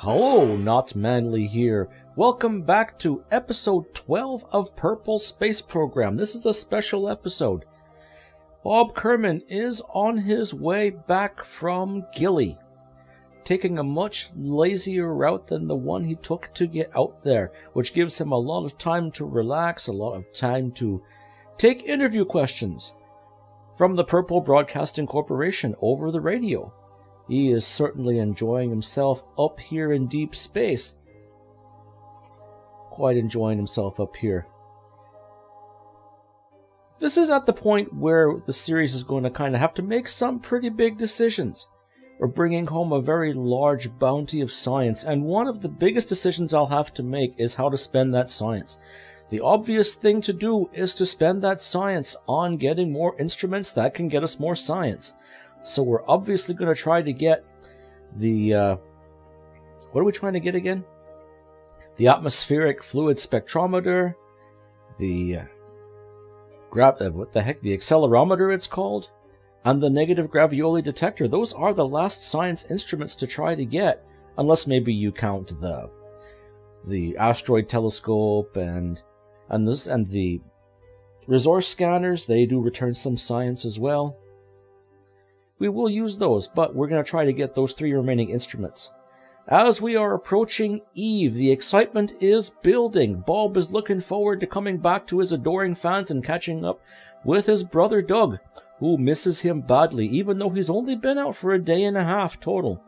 Hello, Not Manly here. Welcome back to episode 12 of Kerbal Space Program. This is a special episode. Bob Kerman is on his way back from Gilly, taking a much lazier route than the one he took to get out there, which gives him a lot of time to relax, a lot of time to take interview questions from the Kerbal Broadcasting Corporation over the radio. He is certainly enjoying himself up here in deep space. Quite enjoying himself up here. This is at the point where the series is going to kind of have to make some pretty big decisions. We're bringing home a very large bounty of science, and one of the biggest decisions I'll have to make is how to spend that science. The obvious thing to do is to spend that science on getting more instruments that can get us more science. So we're obviously going to try to get the, what are we trying to get again? The atmospheric fluid spectrometer, the, the accelerometer it's called, and the negative gravioli detector. Those are the last science instruments to try to get, unless maybe you count the asteroid telescope and the resource scanners. They do return some science as well. We will use those, but we're going to try to get those 3 remaining instruments. As we are approaching Eve, the excitement is building. Bob is looking forward to coming back to his adoring fans and catching up with his brother Doug, who misses him badly, even though he's only been out for a day and a half total.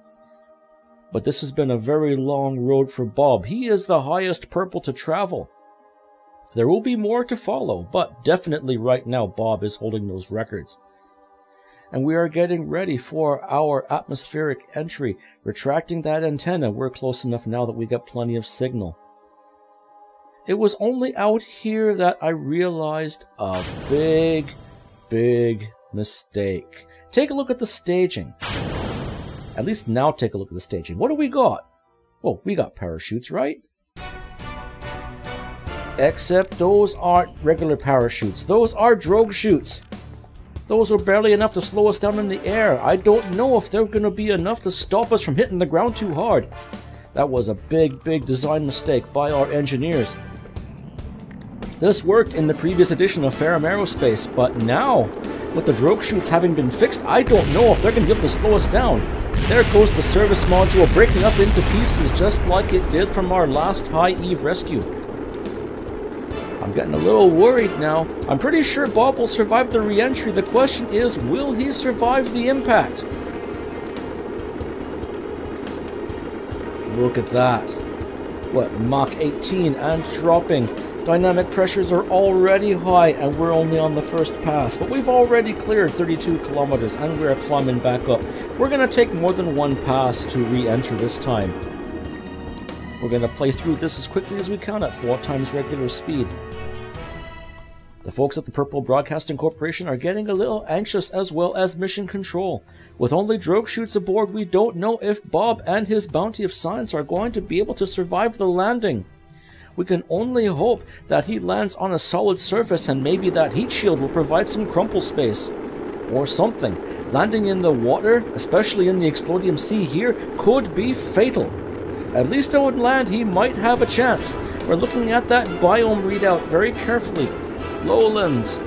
But this has been a very long road for Bob. He is the highest purple to travel. There will be more to follow, but definitely right now Bob is holding those records. And we are getting ready for our atmospheric entry. Retracting that antenna, we're close enough now that we got plenty of signal. It was only out here that I realized a big mistake. Take a look at the staging. At least now take a look at the staging. What do we got? Well, we got parachutes, right? Except those aren't regular parachutes. Those are drogue chutes. Those are barely enough to slow us down in the air. I don't know if they're going to be enough to stop us from hitting the ground too hard. That was a big design mistake by our engineers. This worked in the previous edition of Ferrum Aerospace, but now, with the drogue chutes having been fixed, I don't know if they're going to be able to slow us down. There goes the service module breaking up into pieces just like it did from our last High Eve rescue. I'm getting a little worried now. I'm pretty sure Bob will survive the re-entry. The question is, will he survive the impact? Look at that. What, Mach 18 and dropping. Dynamic pressures are already high and we're only on the first pass. But we've already cleared 32 kilometers and we're climbing back up. We're going to take more than one pass to re-enter this time. We're going to play through this as quickly as we can at 4 times regular speed. The folks at the Kerbal Broadcasting Corporation are getting a little anxious, as well as Mission Control. With only drogue chutes aboard, we don't know if Bob and his bounty of science are going to be able to survive the landing. We can only hope that he lands on a solid surface and maybe that heat shield will provide some crumple space. Or something. Landing in the water, especially in the Explodium Sea here, could be fatal. At least on land he might have a chance. We're looking at that biome readout very carefully. Lowlands.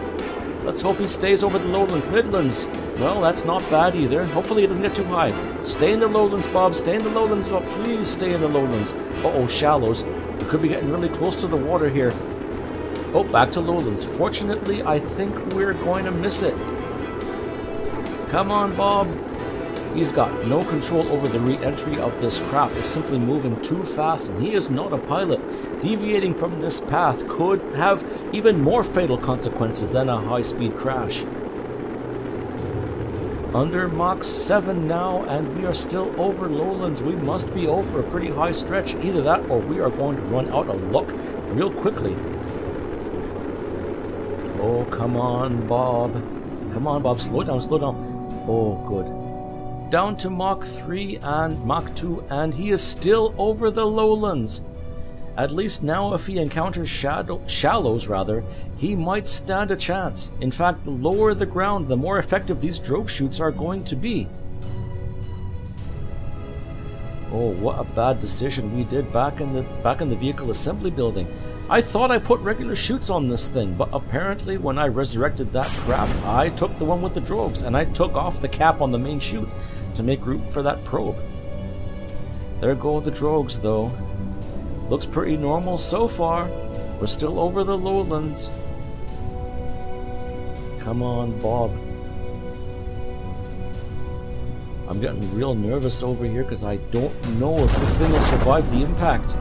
Let's hope he stays over the lowlands. Midlands. Well, that's not bad either. Hopefully it doesn't get too high. Stay in the lowlands, Bob. Stay in the lowlands, Bob. Please stay in the lowlands. Uh-oh, shallows. We could be getting really close to the water here. Oh, back to lowlands. Fortunately, I think we're going to miss it. Come on, Bob. He's got no control over the re-entry of this craft. It's simply moving too fast, and he is not a pilot. Deviating from this path could have even more fatal consequences than a high-speed crash. Under Mach 7 now, and we are still over lowlands. We must be over a pretty high stretch. Either that, or we are going to run out of luck real quickly. Oh, come on, Bob. Come on, Bob. Slow down, slow down. Oh, good. Down to Mach 3 and Mach 2, and he is still over the lowlands. At least now if he encounters shallows, he might stand a chance. In fact, the lower the ground, the more effective these drogue chutes are going to be. Oh, what a bad decision we did back in the vehicle assembly building. I thought I put regular chutes on this thing, but apparently when I resurrected that craft, I took the one with the drogues and I took off the cap on the main chute to make room for that probe. There go the drogues though. Looks pretty normal so far. We're still over the lowlands. Come on, Bob. I'm getting real nervous over here because I don't know if this thing will survive the impact.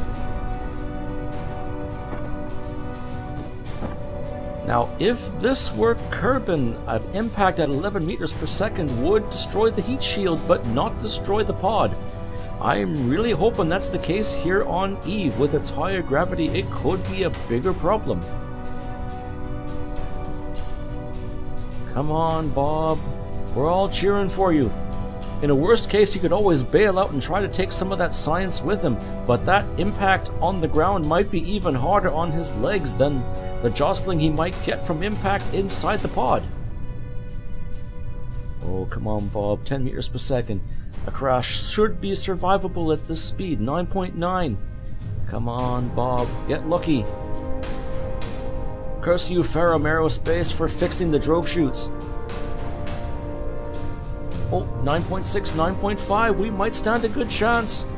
Now, if this were Kerbin, an impact at 11 meters per second would destroy the heat shield, but not destroy the pod. I'm really hoping that's the case here on Eve. With its higher gravity, it could be a bigger problem. Come on, Bob. We're all cheering for you. In a worst case, he could always bail out and try to take some of that science with him, but that impact on the ground might be even harder on his legs than the jostling he might get from impact inside the pod. Oh, come on, Bob. 10 meters per second. A crash should be survivable at this speed. 9.9. Come on, Bob. Get lucky. Curse you, Ferrum Aerospace, for fixing the drogue chutes. Oh, 9.6, 9.5. We might stand a good chance.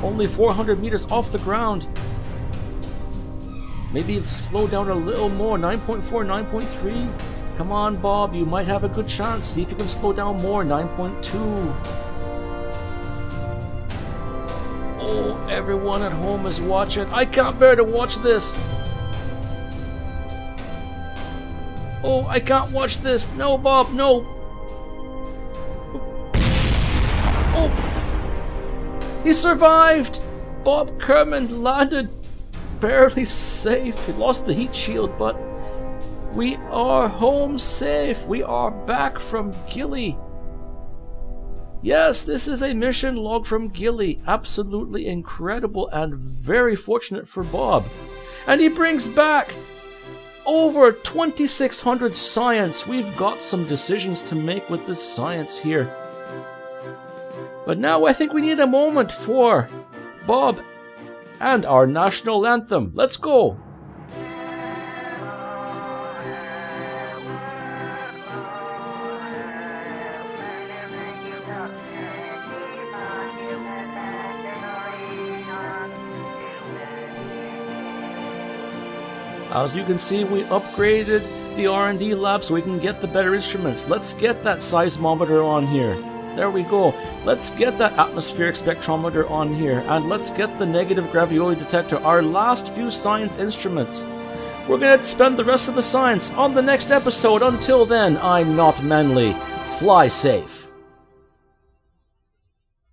Only 400 meters off the ground. Maybe slow down a little more. 9.4, 9.3. Come on, Bob. You might have a good chance. See if you can slow down more. 9.2. Oh, everyone at home is watching. I can't bear to watch this. Oh, I can't watch this. No, Bob, no. Oh, he survived. Bob Kerman landed barely safe. He lost the heat shield, but we are home safe. We are back from Gilly. Yes, this is a mission log from Gilly. Absolutely incredible and very fortunate for Bob. And he brings back over 2,600 science. We've got some decisions to make with this science here. But now I think we need a moment for Bob and our national anthem. Let's go! As you can see, we upgraded the R&D lab so we can get the better instruments. Let's get that seismometer on here. There we go. Let's get that atmospheric spectrometer on here. And let's get the negative gravioli detector, our last few science instruments. We're going to spend the rest of the science on the next episode. Until then, I'm not Manly. Fly safe.